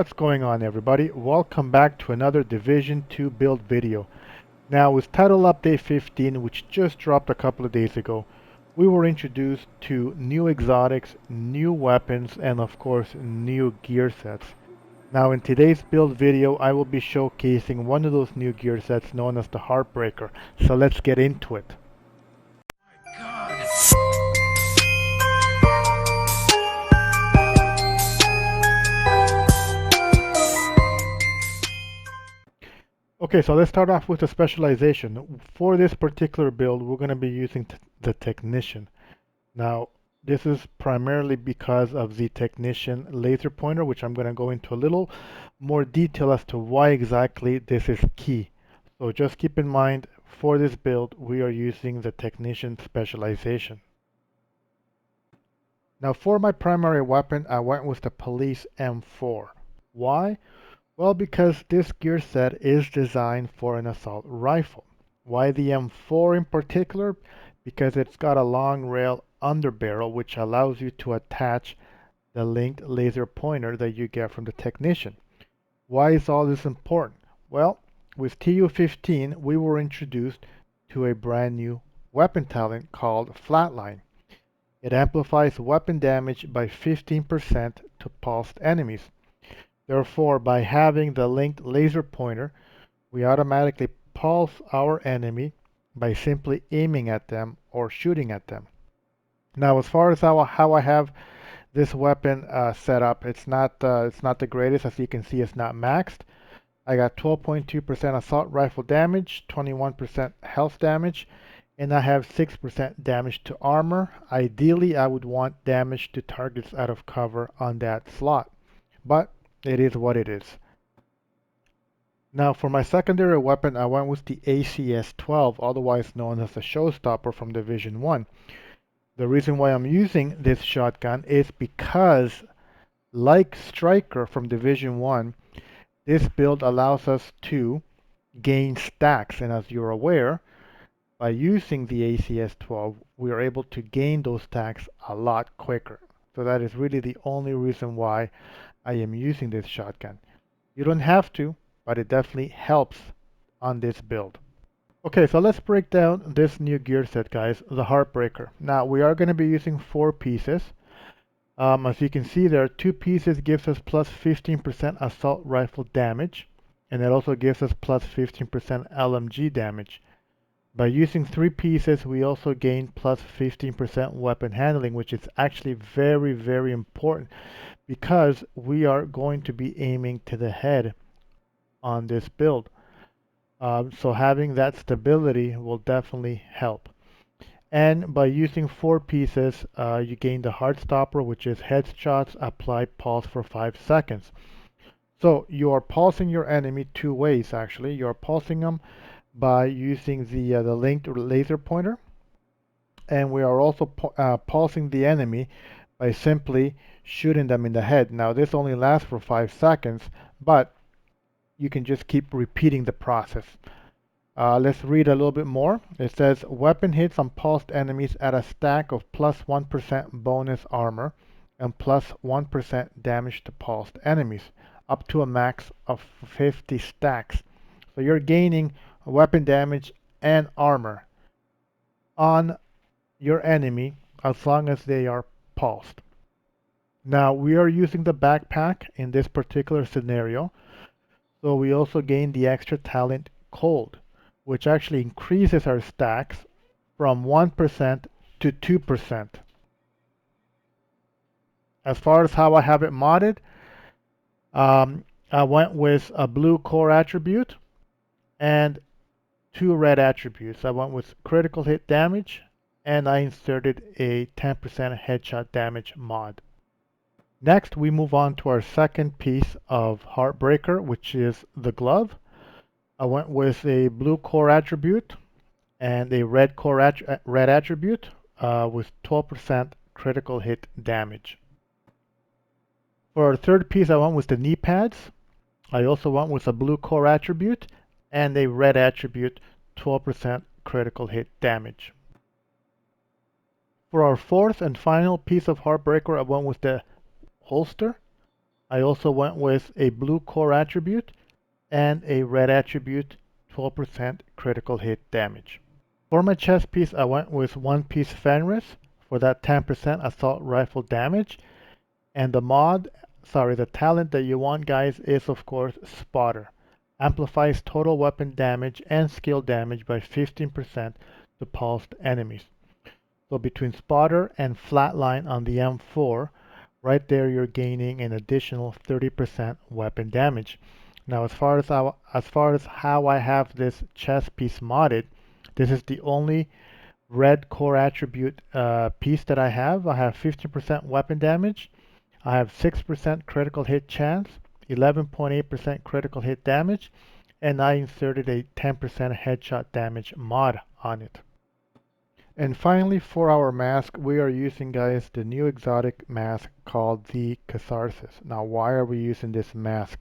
What's going on, everybody? Welcome back to another Division 2 build video. Now, with title update 15, which just dropped a couple of days ago, we were introduced to new exotics, new weapons, and of course new gear sets. Now, in today's build video, I will be showcasing one of those new gear sets known as the Heartbreaker. So let's get into it. Okay, so let's start off with the specialization. For this particular build, we're going to be using the Technician. Now, this is primarily because of the Technician laser pointer, which I'm going to go into a little more detail as to why exactly this is key. So just keep in mind, for this build, we are using the Technician specialization. Now, for my primary weapon, I went with the Police M4. Why? Well, because this gear set is designed for an assault rifle. Why the M4 in particular? Because it's got a long rail underbarrel which allows you to attach the linked laser pointer that you get from the Technician. Why is all this important? Well, with TU15 we were introduced to a brand new weapon talent called Flatline. It amplifies weapon damage by 15% to pulsed enemies. Therefore, by having the linked laser pointer, we automatically pulse our enemy by simply aiming at them or shooting at them. Now, as far as how I have this weapon set up, it's not the greatest. As you can see, it's not maxed. I got 12.2% assault rifle damage, 21% health damage, and I have 6% damage to armor. Ideally, I would want damage to targets out of cover on that slot, but it is what it is. Now, for my secondary weapon, I went with the ACS-12, otherwise known as the Showstopper from Division 1. The reason why I'm using this shotgun is because, like Striker from Division 1, this build allows us to gain stacks, and as you're aware, by using the ACS-12, we are able to gain those stacks a lot quicker. So that is really the only reason why I am using this shotgun. You don't have to, but it definitely helps on this build. Okay, so let's break down this new gear set, guys, the Heartbreaker. Now, we are going to be using 4 pieces. As you can see there, 2 pieces gives us plus 15% assault rifle damage, and it also gives us plus 15% LMG damage. By using 3 pieces, we also gain plus 15% weapon handling, which is actually very, very important because we are going to be aiming to the head on this build. So having that stability will definitely help. And by using 4 pieces, you gain the Heartstopper, which is headshots, apply pulse for 5 seconds. So you are pulsing your enemy 2 ways, actually. You are pulsing them by using the linked laser pointer, and we are also pulsing the enemy by simply shooting them in the head. Now, this only lasts for 5 seconds, but you can just keep repeating the process. Let's read a little bit more. It says, weapon hits on pulsed enemies at a stack of plus 1% bonus armor and plus 1% damage to pulsed enemies, up to a max of 50 stacks. So you're gaining weapon damage and armor on your enemy as long as they are pulsed. Now, we are using the backpack in this particular scenario, so we also gain the extra talent Cold, which actually increases our stacks from 1% to 2%. As far as how I have it modded, I went with a blue core attribute and 2 red attributes. I went with critical hit damage, and I inserted a 10% headshot damage mod. Next, we move on to our second piece of Heartbreaker, which is the glove. I went with a blue core attribute and a red core red attribute with 12% critical hit damage. For our third piece, I went with the knee pads. I also went with a blue core attribute and a red attribute, 12% critical hit damage. For our fourth and final piece of Heartbreaker, I went with the holster. I also went with a blue core attribute and a red attribute, 12% critical hit damage. For my chest piece, I went with one piece Fenris for that 10% assault rifle damage. And the talent that you want, guys, is of course Spotter. Amplifies total weapon damage and skill damage by 15% to pulsed enemies. So between Spotter and Flatline on the M4, right there you're gaining an additional 30% weapon damage. Now as far as how I have this chest piece modded, this is the only red core attribute piece that I have. I have 50% weapon damage. I have 6% critical hit chance, 11.8% critical hit damage, and I inserted a 10% headshot damage mod on it. And finally, for our mask, we are using, guys, the new exotic mask called the Catharsis. Now, why are we using this mask?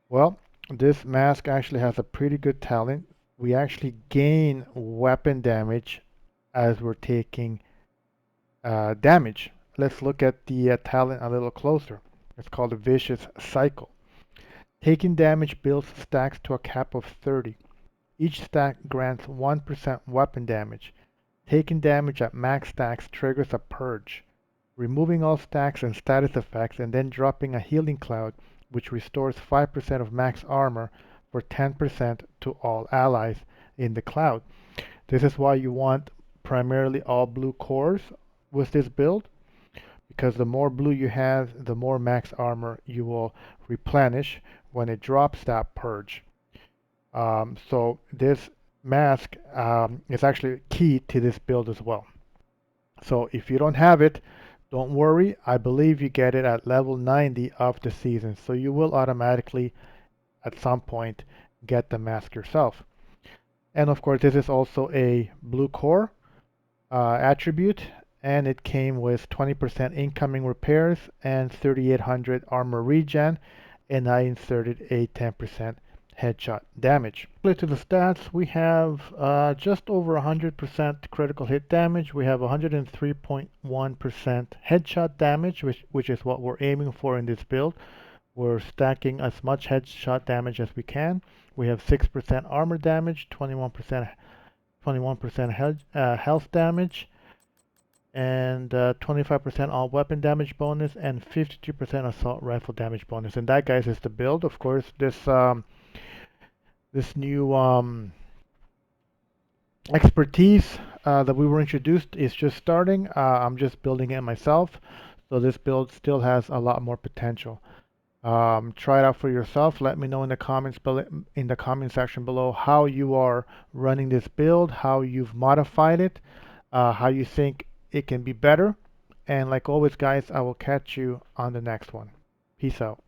Well, this mask actually has a pretty good talent. We actually gain weapon damage as we're taking damage. Let's look at the talent a little closer. It's called a Vicious Cycle. Taking damage builds stacks to a cap of 30. Each stack grants 1% weapon damage. Taking damage at max stacks triggers a purge. Removing all stacks and status effects and then dropping a healing cloud which restores 5% of max armor for 10% to all allies in the cloud. This is why you want primarily all blue cores with this build, because the more blue you have, the more max armor you will replenish when it drops that purge. So this mask is actually key to this build as well. So if you don't have it, don't worry. I believe you get it at level 90 of the season. So you will automatically at some point get the mask yourself. And of course, this is also a blue core attribute, and it came with 20% incoming repairs and 3800 armor regen, and I inserted a 10% headshot damage. To the stats, we have just over 100% critical hit damage. We have 103.1% headshot damage, which is what we're aiming for in this build. We're stacking as much headshot damage as we can. We have 6% armor damage, 21% health damage, and 25% all weapon damage bonus, and 52% assault rifle damage bonus. And that, guys, is the build. Of course, this new expertise that we were introduced is just starting. I'm just building it myself, so this build still has a lot more potential. Try it out for yourself. Let me know in the comments in the comment section below how you are running this build, how you've modified it, how you think it can be better. And like always, guys, I will catch you on the next one. Peace out.